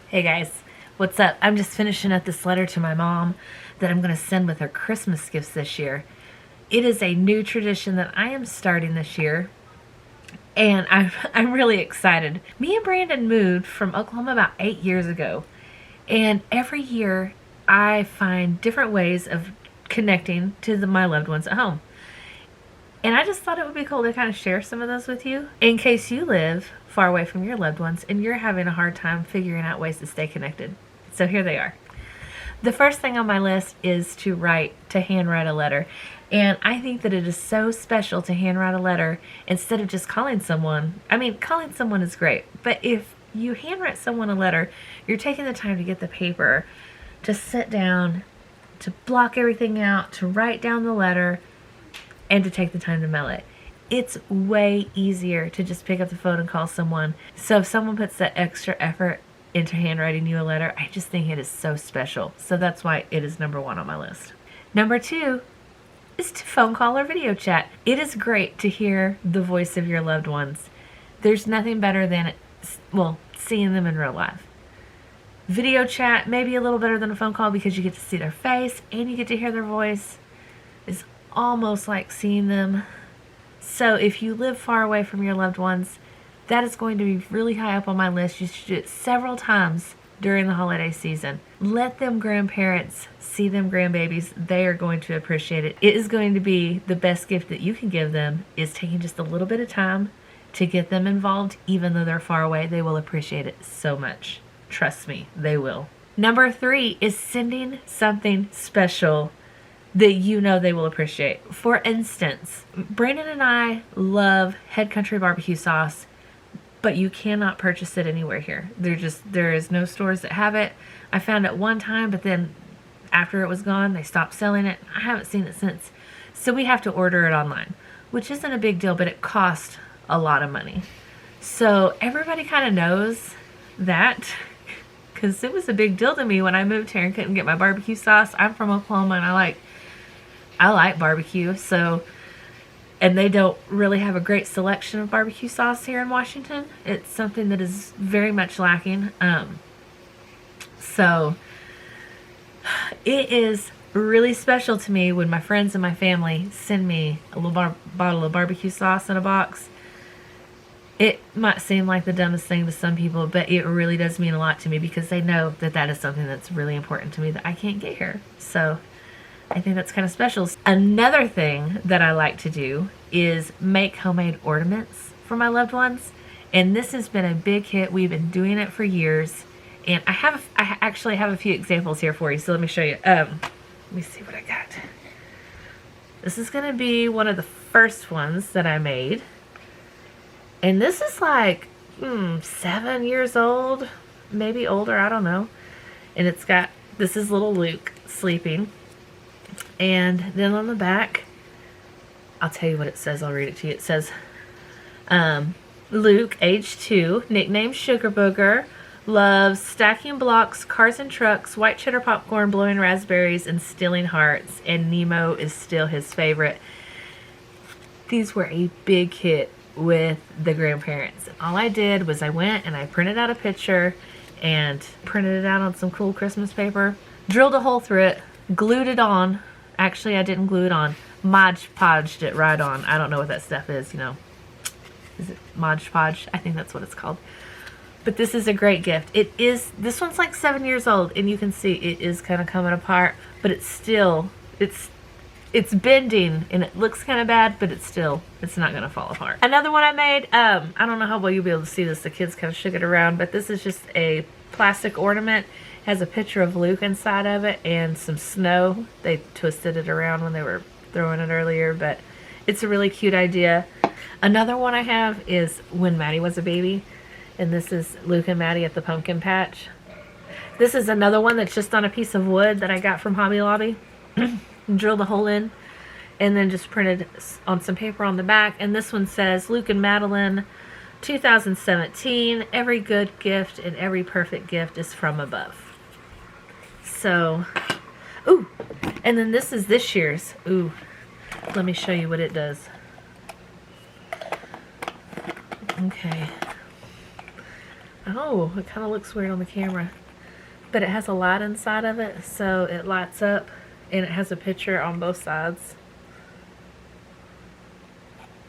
Hey guys, what's up? I'm just finishing up this letter to my mom that I'm going to send with her Christmas gifts this year. It is a new tradition that I am starting this year, and I'm really excited. Me and Brandon moved from Oklahoma about 8 years ago, and every year I find different ways of connecting to my loved ones at home. And I just thought it would be cool to kind of share some of those with you in case you live far away from your loved ones and you're having a hard time figuring out ways to stay connected. So here they are. The first thing on my list is to handwrite a letter. And I think that it is so special to handwrite a letter instead of just calling someone. I mean, calling someone is great, but if you handwrite someone a letter, you're taking the time to get the paper, to sit down, to block everything out, to write down the letter, and to take the time to mail it. It's way easier to just pick up the phone and call someone. So if someone puts that extra effort into handwriting you a letter, I just think it is so special. So that's why it is number one on my list. Number two is to phone call or video chat. It is great to hear the voice of your loved ones. There's nothing better than, seeing them in real life. Video chat may be a little better than a phone call because you get to see their face and you get to hear their voice. It's almost like seeing them. So if you live far away from your loved ones, that is going to be really high up on my list. You should do it several times during the holiday season. Let them grandparents see them grandbabies. They are going to appreciate it. It is going to be the best gift that you can give them, is taking just a little bit of time to get them involved. Even though they're far away, they will appreciate it so much. Trust me, they will. Number three is sending something special that you know they will appreciate. For instance, Brandon and I love Head Country barbecue sauce, but you cannot purchase it anywhere here. There is no stores that have it. I found it one time, but then after it was gone, they stopped selling it. I haven't seen it since. So we have to order it online, which isn't a big deal, but it costs a lot of money. So everybody kind of knows that, because it was a big deal to me when I moved here and couldn't get my barbecue sauce. I'm from Oklahoma and I like barbecue, and they don't really have a great selection of barbecue sauce here in Washington. It's something that is very much lacking. So it is really special to me when my friends and my family send me a little bottle of barbecue sauce in a box. It might seem like the dumbest thing to some people, but it really does mean a lot to me because they know that that is something that's really important to me that I can't get here. So I think that's kind of special. Another thing that I like to do is make homemade ornaments for my loved ones. And this has been a big hit. We've been doing it for years. And I actually have a few examples here for you. So let me show you. Let me see what I got. This is going to be one of the first ones that I made. And this is like 7 years old, maybe older, I don't know. And this is little Luke sleeping. And then on the back, I'll tell you what it says. I'll read it to you. It says, Luke, age 2, nicknamed Sugar Booger, loves stacking blocks, cars and trucks, white cheddar popcorn, blowing raspberries, and stealing hearts. And Nemo is still his favorite. These were a big hit with the grandparents. And all I did was I went and I printed out a picture and printed it out on some cool Christmas paper, drilled a hole through it, glued it on. Actually, I didn't glue it on. Mod Podged it right on. I don't know what that stuff is, you know. Is it Mod Podge? I think that's what it's called. But this is a great gift. This one's like 7 years old, and you can see it is kind of coming apart, but it's bending, and it looks kind of bad, but it's not going to fall apart. Another one I made, I don't know how well you'll be able to see this. The kids kind of shook it around, but this is just a plastic ornament. Has a picture of Luke inside of it and some snow. They twisted it around when they were throwing it earlier, but it's a really cute idea. Another one I have is when Maddie was a baby, and this is Luke and Maddie at the pumpkin patch. This is another one that's just on a piece of wood that I got from Hobby Lobby. Drilled a hole in and then just printed on some paper on the back. And this one says, Luke and Madeline, 2017, every good gift and every perfect gift is from above. So, ooh, and then this is this year's. Ooh, let me show you what it does. Okay. Oh, it kind of looks weird on the camera. But it has a light inside of it, so it lights up, and it has a picture on both sides.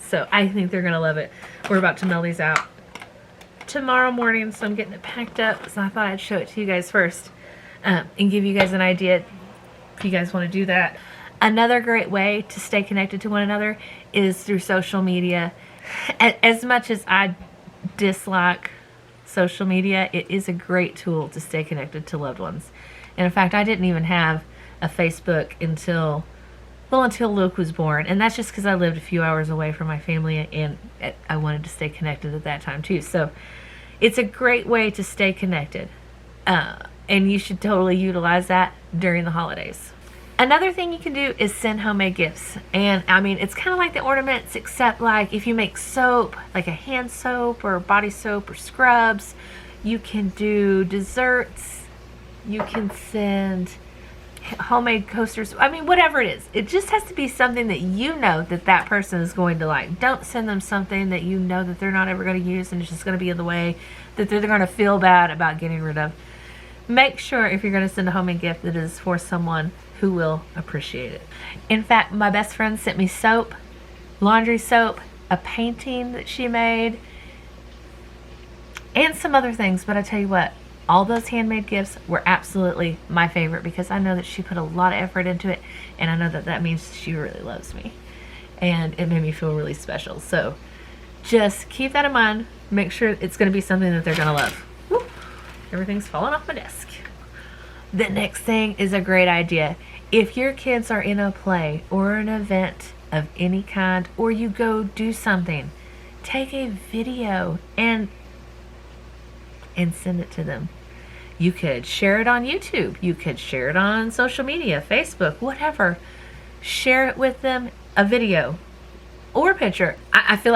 So I think they're going to love it. We're about to mail these out tomorrow morning, so I'm getting it packed up. So I thought I'd show it to you guys first and give you guys an idea if you guys want to do that. Another great way to stay connected to one another is through social media. As much as I dislike social media, it is a great tool to stay connected to loved ones. And in fact, I didn't even have a Facebook until Luke was born, and that's just because I lived a few hours away from my family, and I wanted to stay connected at that time too. So it's a great way to stay connected, and you should totally utilize that during the holidays. Another thing you can do is send homemade gifts. And I mean, it's kind of like the ornaments, except like if you make soap, like a hand soap or body soap or scrubs, you can do desserts, you can send homemade coasters. I mean, whatever it is, it just has to be something that you know that that person is going to like. Don't send them something that you know that they're not ever going to use and it's just going to be in the way, that they're going to feel bad about getting rid of. Make sure if you're going to send a homemade gift that it is for someone who will appreciate it. In fact, my best friend sent me soap, laundry soap, a painting that she made, and some other things. But I tell you what, all those handmade gifts were absolutely my favorite because I know that she put a lot of effort into it, and I know that that means she really loves me. And it made me feel really special. So just keep that in mind. Make sure it's going to be something that they're going to love. Woo, everything's falling off my desk. The next thing is a great idea. If your kids are in a play or an event of any kind, or you go do something, take a video and send it to them. You could share it on YouTube. You could share it on social media, Facebook, whatever. Share it with them, a video or a picture. I feel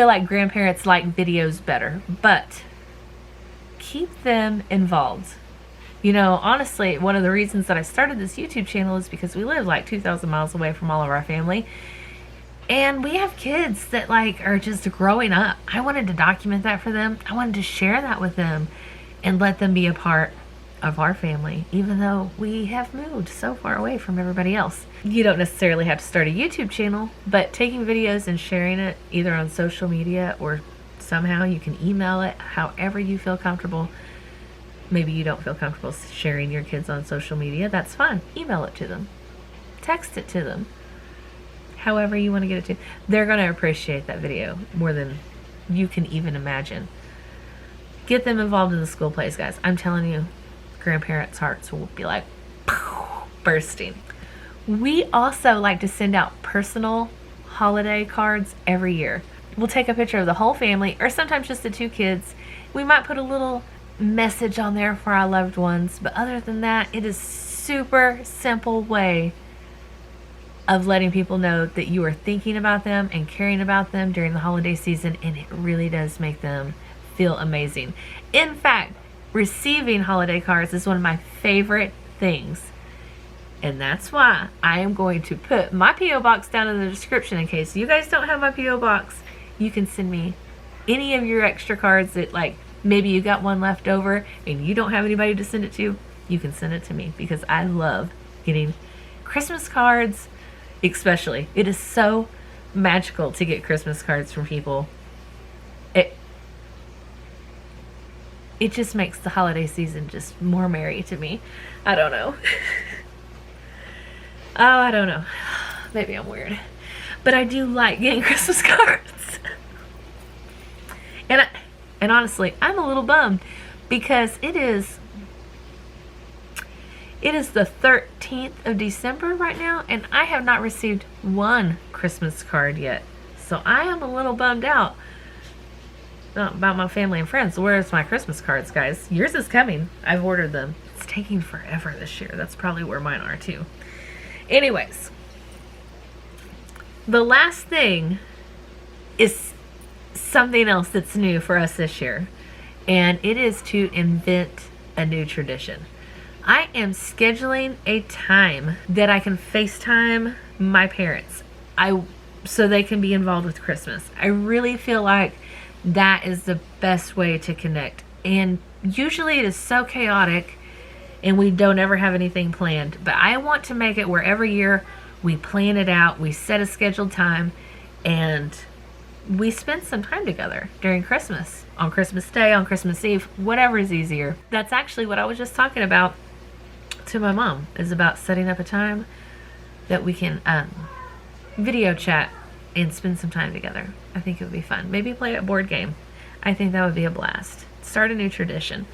like grandparents like videos better, but keep them involved. You know, honestly, one of the reasons that I started this YouTube channel is because we live like 2,000 miles away from all of our family. And we have kids that like are just growing up. I wanted to document that for them. I wanted to share that with them and let them be a part of our family, even though we have moved so far away from everybody else. You don't necessarily have to start a YouTube channel, but taking videos and sharing it either on social media or somehow you can email it, however you feel comfortable. Maybe you don't feel comfortable sharing your kids on social media. That's fine. Email it to them. Text it to them. However you want to get it to. They're going to appreciate that video more than you can even imagine. Get them involved in the school plays, guys. I'm telling you, grandparents' hearts will be like bursting. We also like to send out personal holiday cards every year. We'll take a picture of the whole family or sometimes just the two kids. We might put a little message on there for our loved ones, but other than that, it is super simple way of letting people know that you are thinking about them and caring about them during the holiday season, and it really does make them feel amazing. In fact, receiving holiday cards is one of my favorite things, and that's why I am going to put my P.O. box down in the description. In case you guys don't have my P.O. box, you can send me any of your extra cards that, like, maybe you got one left over and you don't have anybody to send it to. You can send it to me because I love getting Christmas cards, especially. It is so magical to get Christmas cards from people. It just makes the holiday season just more merry to me. I don't know. Oh, I don't know. Maybe I'm weird. But I do like getting Christmas cards. And honestly, I'm a little bummed because it is the 13th of December right now, and I have not received one Christmas card yet. So I am a little bummed out about my family and friends. Where's my Christmas cards, guys? Yours is coming. I've ordered them. It's taking forever this year. That's probably where mine are too. Anyways, the last thing is something else that's new for us this year, and it is to invent a new tradition. I am scheduling a time that I can FaceTime my parents so they can be involved with Christmas. I really feel like that is the best way to connect. And usually it is so chaotic and we don't ever have anything planned. But I want to make it where every year we plan it out, we set a scheduled time, and we spend some time together during Christmas, on Christmas Day, on Christmas Eve, whatever is easier. That's actually what I was just talking about to my mom, is about setting up a time that we can video chat and spend some time together. I think it would be fun. Maybe play a board game. I think that would be a blast. Start a new tradition.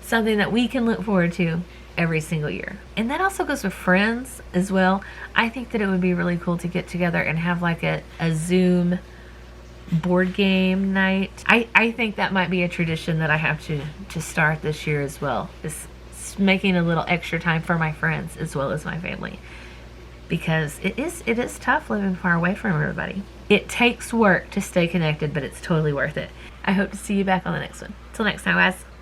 Something that we can look forward to every single year. And that also goes with friends as well. I think that it would be really cool to get together and have like a Zoom board game night. I think that might be a tradition that I have to start this year as well. Is making a little extra time for my friends as well as my family. Because it is tough living far away from everybody. It takes work to stay connected, but it's totally worth it. I hope to see you back on the next one. Till next time, guys.